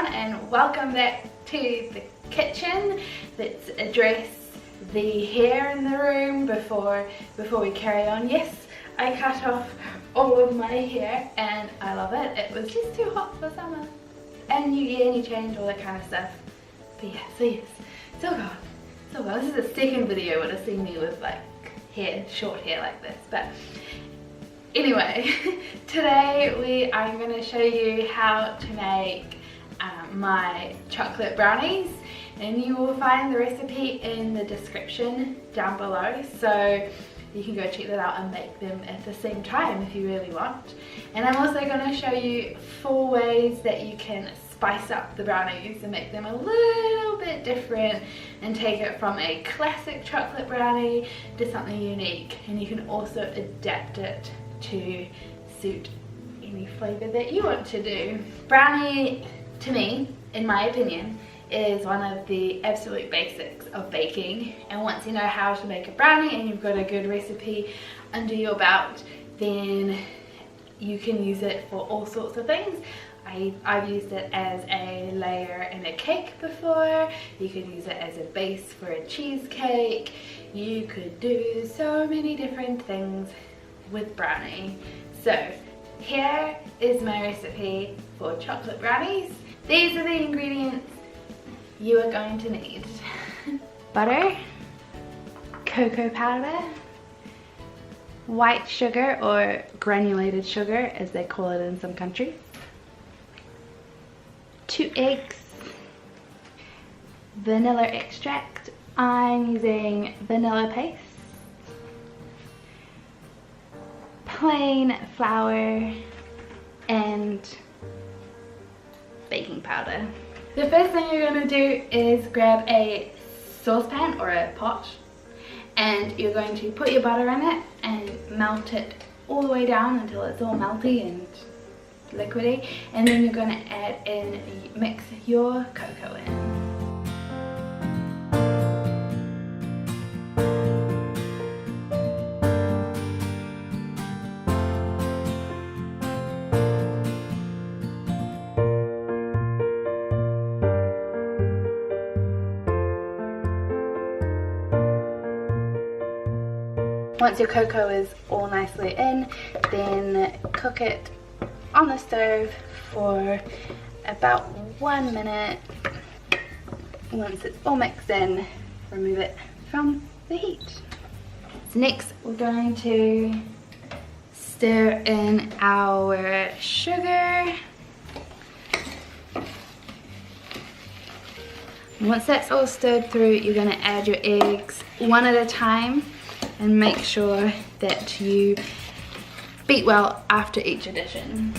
everyone, and welcome back to the kitchen. Let's address the hair in the room before we carry on. Yes, I cut off all of my hair and I love it. It was just too hot for summer. And New Year, new change, all that kind of stuff. But yeah, so yes, still gone. So well, this is the second video would have seen me with like hair, short hair like this. But anyway, today I'm going to show you how to make my chocolate brownies, and you will find the recipe in the description down below, so you can go check that out and make them at the same time if you really want. And I'm also going to show you 4 ways that you can spice up the brownies and make them a little bit different and take it from a classic chocolate brownie to something unique, and you can also adapt it to suit any flavour that you want to do. Brownie, to me, in my opinion, is one of the absolute basics of baking, and once you know how to make a brownie and you've got a good recipe under your belt, then you can use it for all sorts of things. I've used it as a layer in a cake before. You could use it as a base for a cheesecake. You could do so many different things with brownie. So here is my recipe for chocolate brownies. These are the ingredients you are going to need. Butter, cocoa powder, white sugar or granulated sugar as they call it in some countries, 2 eggs, vanilla extract. I'm using vanilla paste, plain flour, and baking powder. The first thing you're going to do is grab a saucepan or a pot, and you're going to put your butter in it and melt it all the way down until it's all melty and liquidy, and then you're going to mix your cocoa in. Once your cocoa is all nicely in, then cook it on the stove for about 1 minute. Once it's all mixed in, remove it from the heat. So next we're going to stir in our sugar. Once that's all stirred through, you're going to add your eggs one at a time and make sure that you beat well after each addition.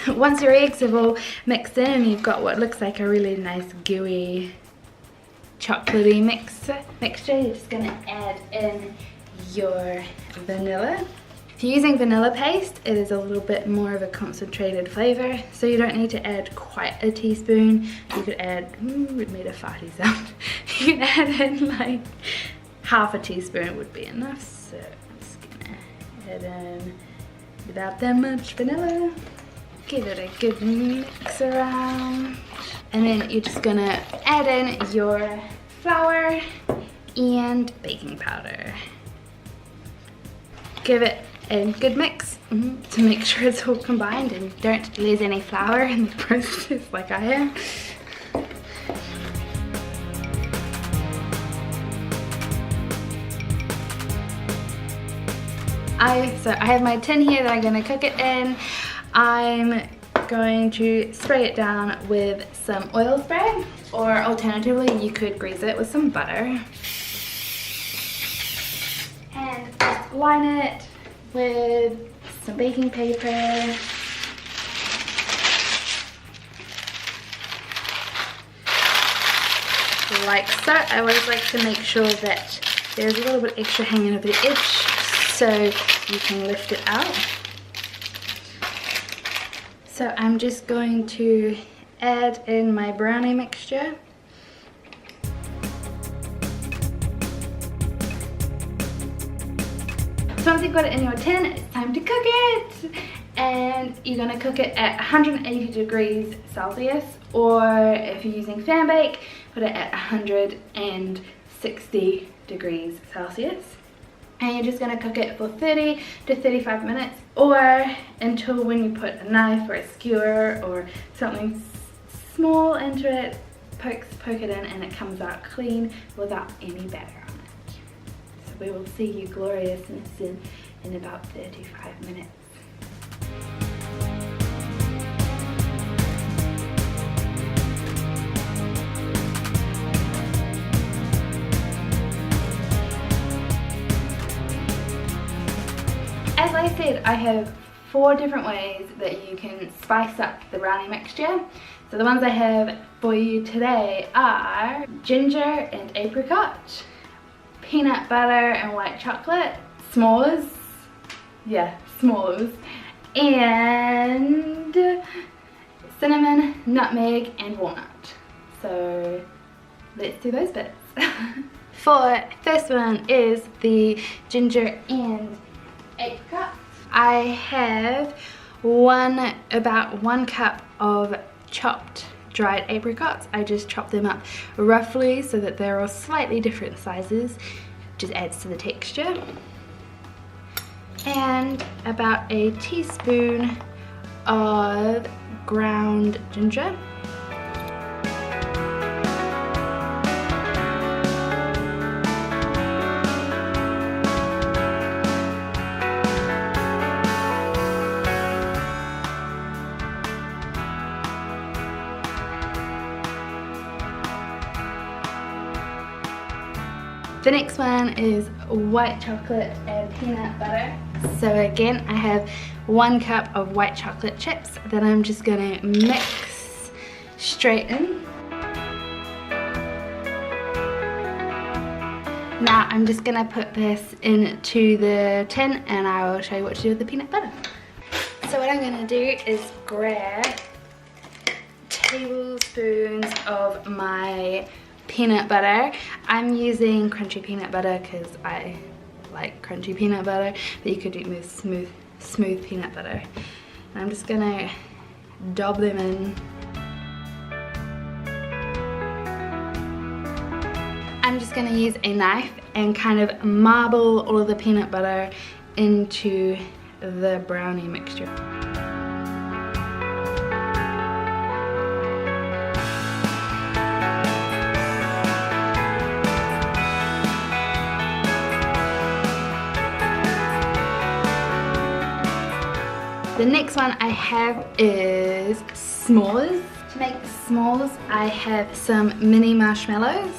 Once your eggs have all mixed in and you've got what looks like a really nice gooey chocolatey mixture, you're just going to add in your vanilla. If you're using vanilla paste, it is a little bit more of a concentrated flavour, so you don't need to add quite a teaspoon. You could add, it made a farty sound. You can add in like half a teaspoon would be enough. So I'm just gonna add in without that much vanilla. Give it a good mix around. And then you're just gonna add in your flour and baking powder. Give it a good mix to make sure it's all combined and don't lose any flour in the process like I am. So I have my tin here that I'm going to cook it in. I'm going to spray it down with some oil spray, or alternatively you could grease it with some butter. And just line it with some baking paper. Like so. I always like to make sure that there's a little bit extra hanging over the edge so you can lift it out. So I'm just going to add in my brownie mixture. So once you've got it in your tin, it's time to cook it. And you're going to cook it at 180 degrees Celsius, or if you're using fan bake, put it at 160 degrees Celsius. And you're just going to cook it for 30 to 35 minutes, or until when you put a knife or a skewer or something small into it, poke it in, and it comes out clean without any batter on it. So we will see you gloriousness in about 35 minutes. As I said, I have 4 different ways that you can spice up the brownie mixture. So the ones I have for you today are ginger and apricot, peanut butter and white chocolate, s'mores, and cinnamon, nutmeg and walnut. So let's do those bits. For first one is the ginger and apricot. I have about 1 cup of chopped dried apricots. I just chop them up roughly so that they're all slightly different sizes. Just adds to the texture. And about a teaspoon of ground ginger. The next one is white chocolate and peanut butter. So again, I have 1 cup of white chocolate chips that I'm just going to mix straight in. Now I'm just going to put this into the tin and I will show you what to do with the peanut butter. So what I'm going to do is grab tablespoons of my peanut butter. I'm using crunchy peanut butter because I like crunchy peanut butter, but you could do smooth peanut butter. And I'm just gonna dob them in. I'm just gonna use a knife and kind of marble all of the peanut butter into the brownie mixture. The next one I have is s'mores. To make the s'mores, I have some mini marshmallows.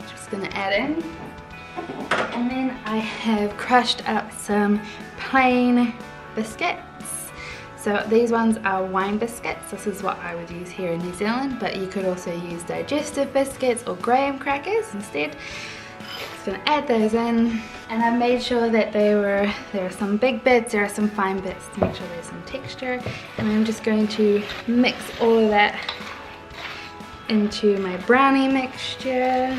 Just gonna add in. And then I have crushed up some plain biscuits. So these ones are wine biscuits. This is what I would use here in New Zealand, but you could also use digestive biscuits or graham crackers instead. Just gonna add those in, and I've made sure that there are some big bits, there are some fine bits to make sure there's some texture, and I'm just going to mix all of that into my brownie mixture.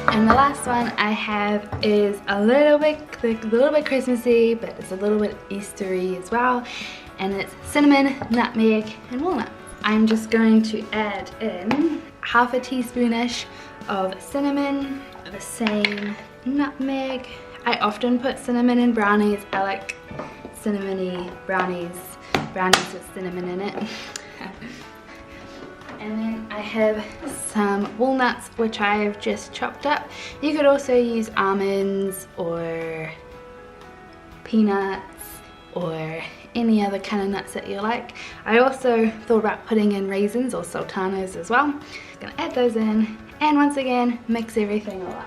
And the last one I have is a little bit Christmassy, but it's a little bit Eastery as well. And it's cinnamon, nutmeg, and walnuts. I'm just going to add in half a teaspoonish of cinnamon, the same nutmeg. I often put cinnamon in brownies. I like cinnamony brownies with cinnamon in it. And then I have some walnuts, which I've just chopped up. You could also use almonds or peanuts or any other kind of nuts that you like. I also thought about putting in raisins or sultanas as well. Just gonna add those in, and once again, mix everything all up.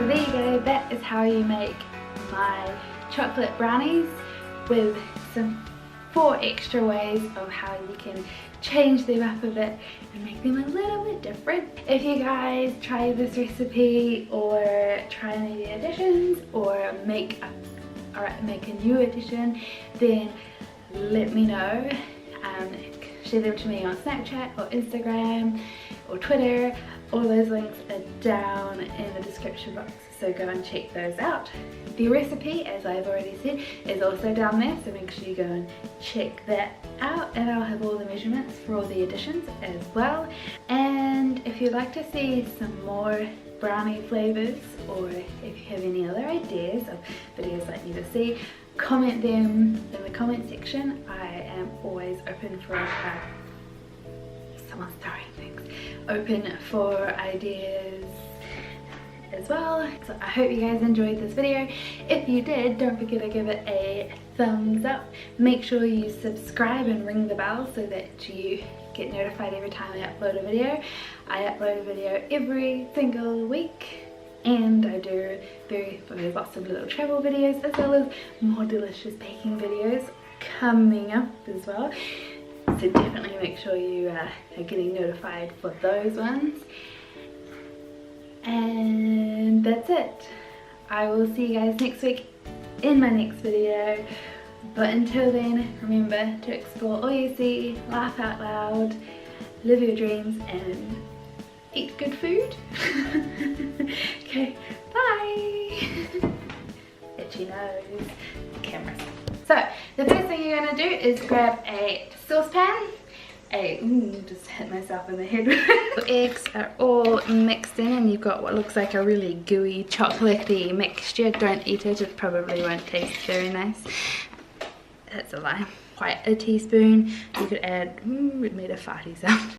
There you go, that is how you make my chocolate brownies. with some 4 extra ways of how you can change them up a bit and make them a little bit different. If you guys try this recipe or try any of the additions or make a new addition, then let me know. Share them to me on Snapchat or Instagram or Twitter. All those links are down in the description box, so go and check those out. The recipe, as I've already said, is also down there, so make sure you go and check that out, and I'll have all the measurements for all the additions as well. And if you'd like to see some more brownie flavours, or if you have any other ideas of videos that you need to see, comment them in the comment section. I am always open for someone's throwing things. Open for ideas as well. So I hope you guys enjoyed this video. If you did, don't forget to give it a thumbs up. Make sure you subscribe and ring the bell so that you get notified every time I upload a video. I upload a video every single week, and I do lots of little travel videos as well as more delicious baking videos coming up as well. So definitely make sure you are getting notified for those ones. And that's it. I will see you guys next week in my next video. But until then, remember to explore all you see, laugh out loud, live your dreams, and eat good food. Okay, bye. Itchy nose. Cameras. So the first thing you're gonna do is grab a saucepan. Just hit myself in the head. The eggs are all mixed in, and you've got what looks like a really gooey, chocolatey mixture. Don't eat it; it probably won't taste very nice. That's a lie. Quite a teaspoon. You could add. It made a farty sound.